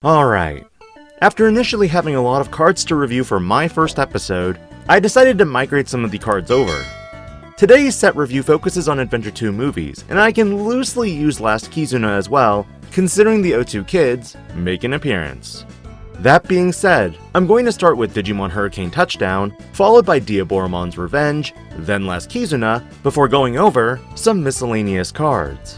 Alright, after initially having a lot of cards to review for my first episode, I decided to migrate some of the cards over. Today's set review focuses on Adventure 2 movies, and I can loosely use Last Kizuna as well, considering the O2 kids make an appearance. That being said, I'm going to start with Digimon Hurricane Touchdown, followed by Diaboromon's Revenge, then Last Kizuna, before going over some miscellaneous cards.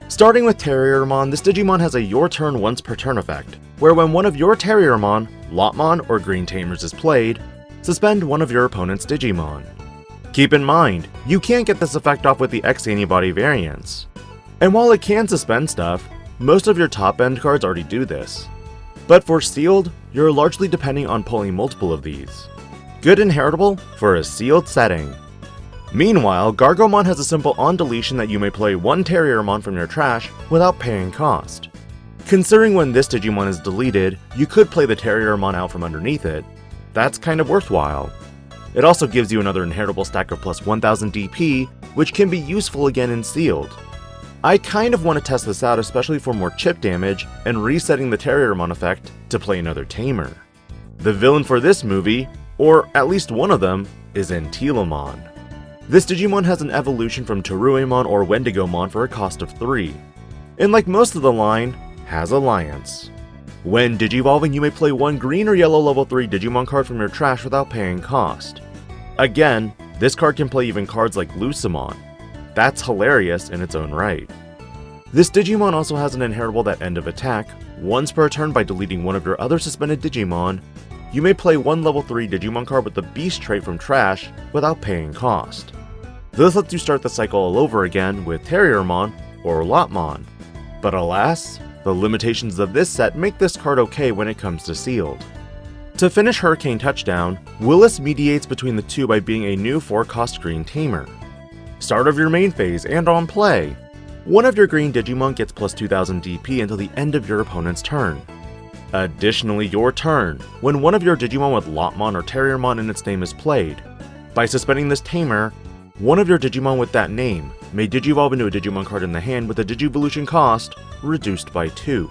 Starting with Terriermon, this Digimon has a Your Turn Once Per Turn effect, where when one of your Terriermon, Lotmon, or Green Tamers is played, suspend one of your opponent's Digimon. Keep in mind, you can't get this effect off with the X-Antibody variants. And while it can suspend stuff, most of your top-end cards already do this. But for sealed, you're largely depending on pulling multiple of these. Good and heritable for a sealed setting. Meanwhile, Gargomon has a simple on-deletion that you may play one Terriermon from your trash without paying cost. Considering when this Digimon is deleted, you could play the Terriermon out from underneath it. That's kind of worthwhile. It also gives you another inheritable stack of plus 1000 DP, which can be useful again in sealed. I kind of want to test this out, especially for more chip damage and resetting the Terriermon effect to play another Tamer. The villain for this movie, or at least one of them, is Antylamon. This Digimon has an evolution from Terriermon or Wendigomon for a cost of 3, and like most of the line, has Alliance. When Digivolving, you may play one green or yellow level 3 Digimon card from your trash without paying cost. Again, this card can play even cards like Lucemon. That's hilarious in its own right. This Digimon also has an inheritable that end of attack. Once per turn by deleting one of your other suspended Digimon, you may play one level 3 Digimon card with the Beast trait from trash without paying cost. This lets you start the cycle all over again with Terriermon or Lotmon. But alas, the limitations of this set make this card okay when it comes to sealed. To finish Hurricane Touchdown, Willis mediates between the two by being a new 4-cost green Tamer. Start of your main phase and on play, one of your green Digimon gets plus 2000 DP until the end of your opponent's turn. Additionally, your turn, when one of your Digimon with Lotmon or Terriermon in its name is played. By suspending this Tamer, one of your Digimon with that name may Digivolve into a Digimon card in the hand with a Digivolution cost reduced by 2.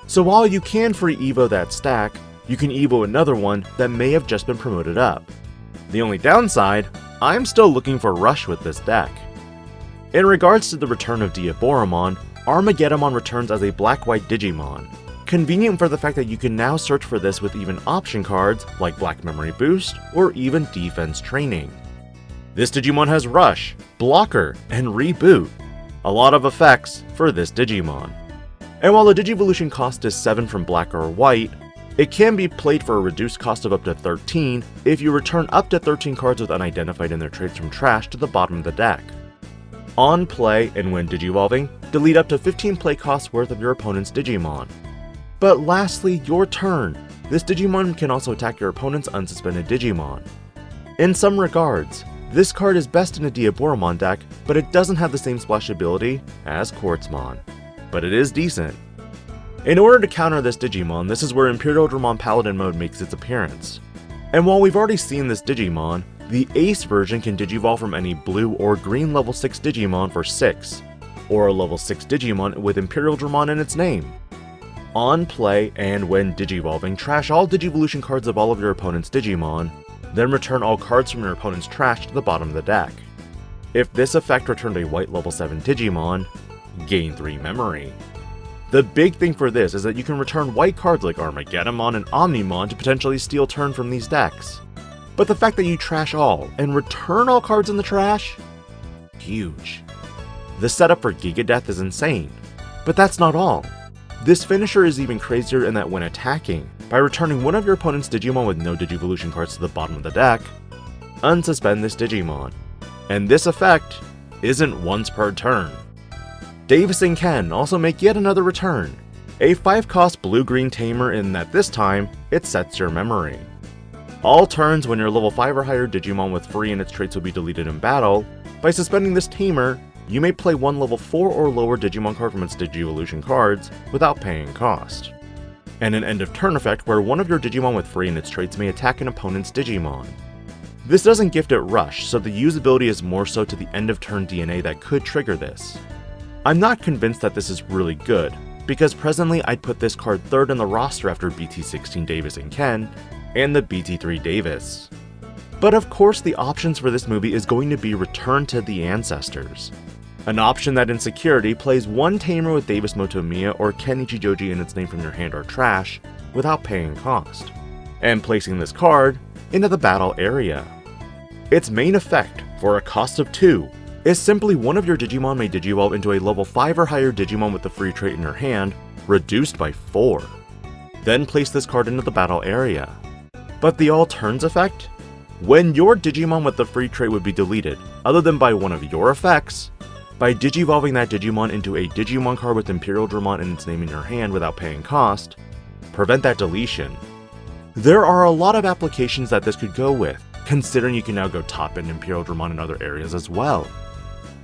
So while you can free Evo that stack, you can Evo another one that may have just been promoted up. The only downside, I'm still looking for Rush with this deck. In regards to the return of Diaboromon, Armageddemon returns as a black-white Digimon. Convenient for the fact that you can now search for this with even option cards like Black Memory Boost or even Defense Training. This Digimon has Rush, Blocker, and Reboot. A lot of effects for this Digimon. And while the Digivolution cost is 7 from black or white, it can be played for a reduced cost of up to 13 if you return up to 13 cards with unidentified in their traits from trash to the bottom of the deck. On play and when Digivolving, delete up to 15 play costs worth of your opponent's Digimon. But lastly, your turn. This Digimon can also attack your opponent's unsuspended Digimon. In some regards, this card is best in a Diaboromon deck, but it doesn't have the same splash ability as Quartzmon. But it is decent. In order to counter this Digimon, this is where Imperialdramon Paladin mode makes its appearance. And while we've already seen this Digimon, the Ace version can Digivolve from any blue or green level 6 Digimon for 6, or a level 6 Digimon with Imperialdramon in its name. On play and when Digivolving, trash all Digivolution cards of all of your opponent's Digimon, then return all cards from your opponent's trash to the bottom of the deck. If this effect returned a white level 7 Digimon, gain 3 memory. The big thing for this is that you can return white cards like Armageddemon and Omnimon to potentially steal turn from these decks. But the fact that you trash all and return all cards in the trash? Huge. The setup for Gigadeath is insane, but that's not all. This finisher is even crazier in that when attacking, by returning one of your opponent's Digimon with no Digivolution cards to the bottom of the deck, unsuspend this Digimon. And this effect isn't once per turn. Davis and Ken also make yet another return, a 5-cost blue-green Tamer in that this time, it sets your memory. All turns when your level 5 or higher Digimon with free in its traits will be deleted in battle, by suspending this Tamer, you may play one level 4 or lower Digimon card from its Digivolution cards without paying cost. And an end of turn effect where one of your Digimon with free in its traits may attack an opponent's Digimon. This doesn't gift it Rush, so the usability is more so to the end of turn DNA that could trigger this. I'm not convinced that this is really good, because presently I'd put this card third in the roster after BT16 Davis and Ken, and the BT3 Davis. But of course the options for this movie is going to be Return to the Ancestors. An option that in security plays one Tamer with Davis Motomiya or Ken Ichijoji in its name from your hand or trash, without paying cost, and placing this card into the battle area. Its main effect, for a cost of 2, is simply one of your Digimon may Digivolve into a level 5 or higher Digimon with the free trait in your hand, reduced by 4. Then place this card into the battle area. But the all turns effect? When your Digimon with the free trait would be deleted, other than by one of your effects, by Digivolving that Digimon into a Digimon card with Imperialdramon in its name in your hand without paying cost, prevent that deletion. There are a lot of applications that this could go with, considering you can now go top end Imperialdramon in other areas as well.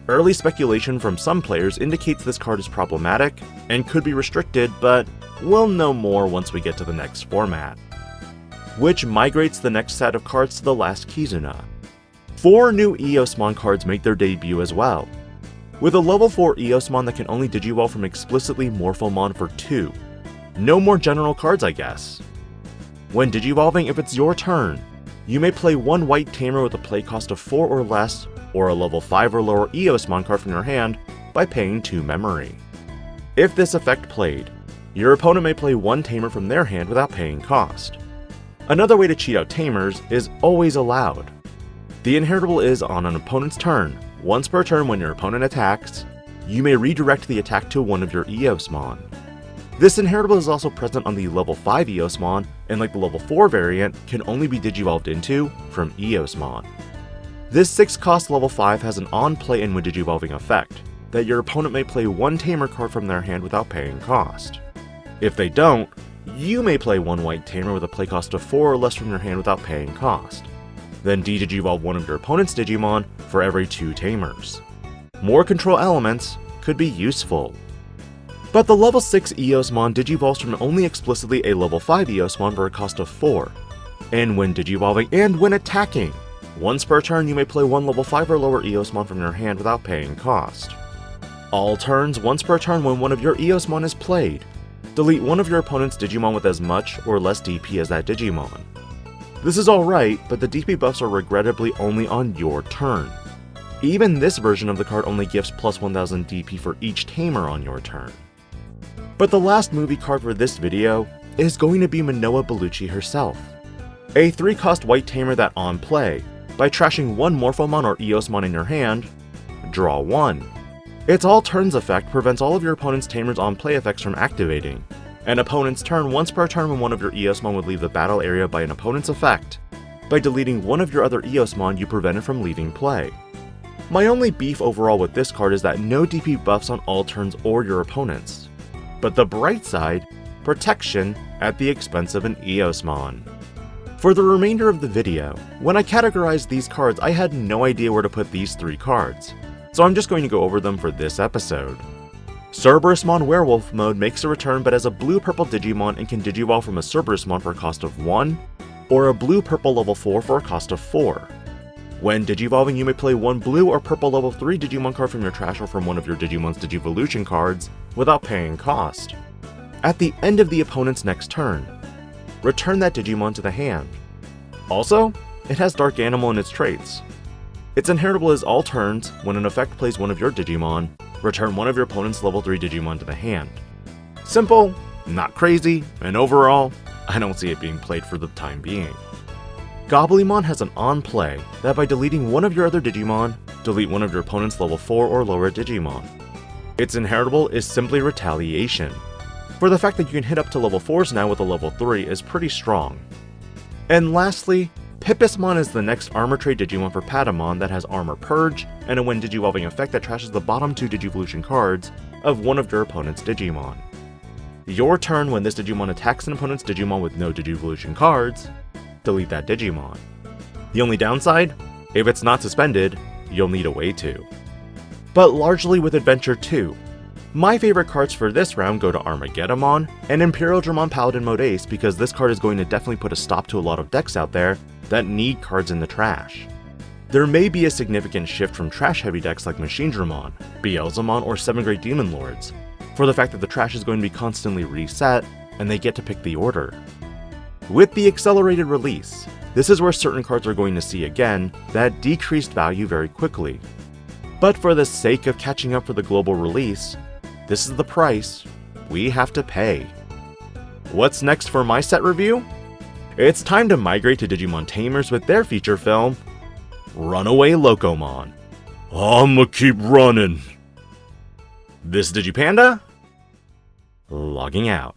Early speculation from some players indicates this card is problematic and could be restricted, but we'll know more once we get to the next format. Which migrates the next set of cards to the last Kizuna. 4 new Eosmon cards make their debut as well, with a level 4 Eosmon that can only Digivolve from explicitly Morphomon for 2. No more general cards, I guess. When Digivolving, if it's your turn, you may play one white Tamer with a play cost of 4 or less, or a level 5 or lower Eosmon card from your hand by paying 2 memory. If this effect played, your opponent may play one Tamer from their hand without paying cost. Another way to cheat out Tamers is always allowed. The inheritable is on an opponent's turn. Once per turn when your opponent attacks, you may redirect the attack to one of your Eosmon. This inheritable is also present on the level 5 Eosmon, and like the level 4 variant, can only be Digivolved into from Eosmon. This 6 cost level 5 has an on-play and when Digivolving effect, that your opponent may play one Tamer card from their hand without paying cost. If they don't, you may play one white Tamer with a play cost of 4 or less from your hand without paying cost. Then de-Digivolve one of your opponent's Digimon for every 2 Tamers. More control elements could be useful. But the level 6 Eosmon Digivolves from only explicitly a level 5 Eosmon for a cost of 4. And when Digivolving and when attacking, once per turn you may play one level 5 or lower Eosmon from your hand without paying cost. All turns once per turn when one of your Eosmon is played, delete one of your opponent's Digimon with as much or less DP as that Digimon. This is alright, but the DP buffs are regrettably only on your turn. Even this version of the card only gives plus 1000 DP for each Tamer on your turn. But the last movie card for this video is going to be Menoa Bellucci herself. A 3-cost white Tamer that on play, by trashing one Morphomon or Eosmon in your hand, draw 1. Its all turns effect prevents all of your opponent's Tamer's on play effects from activating. An opponent's turn once per turn when one of your Eosmon would leave the battle area by an opponent's effect. By deleting one of your other Eosmon, you prevent it from leaving play. My only beef overall with this card is that no DP buffs on all turns or your opponents. But the bright side, protection at the expense of an Eosmon. For the remainder of the video, when I categorized these cards, I had no idea where to put these 3 cards, so I'm just going to go over them for this episode. Cerberusmon Werewolf Mode makes a return but as a blue-purple Digimon and can Digivolve from a Cerberusmon for a cost of 1, or a blue-purple level 4 for a cost of 4. When Digivolving, you may play one blue or purple level 3 Digimon card from your trash or from one of your Digimon's Digivolution cards without paying cost. At the end of the opponent's next turn, return that Digimon to the hand. Also, it has Dark Animal in its traits. Its inheritable is all turns, when an effect plays one of your Digimon, return one of your opponent's level 3 Digimon to the hand. Simple, not crazy, and overall, I don't see it being played for the time being. Gobblemon has an on-play that by deleting one of your other Digimon, delete one of your opponent's level 4 or lower Digimon. Its inheritable is simply Retaliation. For the fact that you can hit up to level 4s now with a level 3 is pretty strong. And lastly, Pippismon is the next armor trait Digimon for Patamon that has Armor Purge, and a when Digivolving effect that trashes the bottom 2 Digivolution cards of one of your opponent's Digimon. Your turn when this Digimon attacks an opponent's Digimon with no Digivolution cards, delete that Digimon. The only downside? If it's not suspended, you'll need a way to. But largely with Adventure 2, my favorite cards for this round go to Armageddemon and Imperialdramon Paladin Mode Ace because this card is going to definitely put a stop to a lot of decks out there that need cards in the trash. There may be a significant shift from trash-heavy decks like Machinedramon, Beelzemon, or 7 Great Demon Lords, for the fact that the trash is going to be constantly reset, and they get to pick the order. With the accelerated release, this is where certain cards are going to see again that decreased value very quickly. But for the sake of catching up for the global release, this is the price we have to pay. What's next for my set review? It's time to migrate to Digimon Tamers with their feature film, Runaway Locomon. I'ma keep running. This is DIGI-PANDA, logging out.